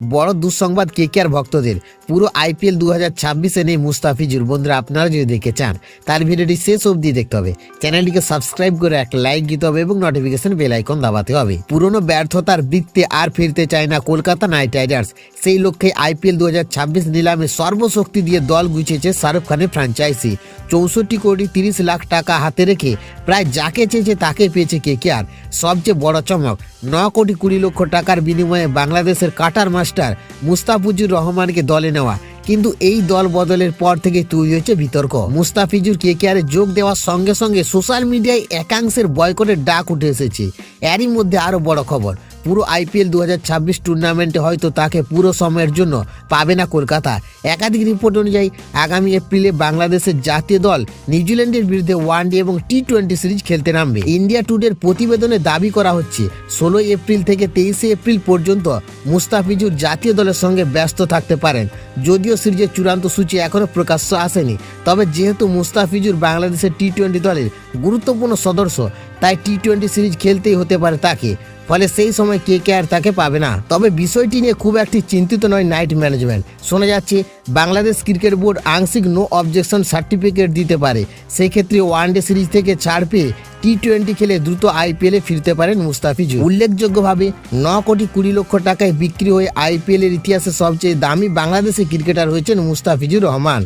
বড় দুঃসংবাদ কেকেআর ভক্তদের, পুরো আইপিএল 2026 নেই মুস্তাফিজুর। বন্ধুরা, আপনারা যদি দেখতে চান তার ভিডিওটি শেষ অবধি দেখতে হবে, চ্যানেলটিকে সাবস্ক্রাইব করে একটা লাইক দিতে হবে এবং নোটিফিকেশন বেল আইকন দাবাতে হবে। পুরনো ব্যর্থতার বৃত্তে আর ফিরতে চায় না কলকাতা নাইট রাইডার্স। সেই লক্ষ্যে আইপিএল 2026 নিলামে সর্বশক্তি দিয়ে দল গুছিয়েছে শাহরুখ খানের ফ্র্যাঞ্চাইজি। 64 কোটি 30 লাখ টাকা হাতে রেখে প্রায় যাকে চেয়েছে তাকে পেয়েছে কেকেআর। সবচেয়ে বড় চমক, 9 কোটি 20 লক্ষ টাকার বিনিময়ে বাংলাদেশের কাটার মাস্টার মুস্তাফিজুর রহমানকে দলে নেওয়া। কিন্তু এই দল বদলের পর থেকে তৈরি হয়েছে বিতর্ক। মুস্তাফিজুর কেকেআরে যোগ দেওয়ার সঙ্গে সঙ্গে সোশ্যাল মিডিয়ায় একাংশের বয়কটের ডাক উঠে এসেছে। এরই মধ্যে আরও বড় খবর, পুরো আইপিএল 2026 টুর্নামেন্টে হয়তো তাকে পুরো সময়ের জন্য পাবে না কলকাতা। একাধিক রিপোর্ট অনুযায়ী আগামী এপ্রিলে বাংলাদেশের জাতীয় দল নিউজিল্যান্ডের বিরুদ্ধে ওয়ানডে এবং টি-20 সিরিজ খেলতে নামবে। ইন্ডিয়া টুডের প্রতিবেদনে দাবি করা হচ্ছে 16 এপ্রিল থেকে 23 এপ্রিল পর্যন্ত মুস্তাফিজুর জাতীয় দলের সঙ্গে ব্যস্ত থাকতে পারেন। যদিও সিরিজের চূড়ান্ত সূচি এখনও প্রকাশ্য আসেনি, তবে যেহেতু মুস্তাফিজুর বাংলাদেশের টি-20 দলের গুরুত্বপূর্ণ সদস্য, তাই টি-20 সিরিজ খেলতেই হতে পারে তাকে। ফলে সেই সময় কেকেআর তাকে পাবে না। তবে বিষয়টি নিয়ে খুব একটি চিন্তিত নয় নাইট ম্যানেজমেন্ট। শোনা যাচ্ছে বাংলাদেশ ক্রিকেট বোর্ড আংশিক নো অবজেকশন সার্টিফিকেট দিতে পারে। সেই ক্ষেত্রে ওয়ানডে সিরিজ থেকে ছাড় পেয়ে টি-20 খেলে দ্রুত আইপিএলে ফিরতে পারেন মুস্তাফিজুর। উল্লেখযোগ্যভাবে 9 কোটি 20 লক্ষ টাকায় বিক্রি হয়ে আইপিএলের ইতিহাসে সবচেয়ে দামি বাংলাদেশি ক্রিকেটার হয়েছেন মুস্তাফিজুর রহমান।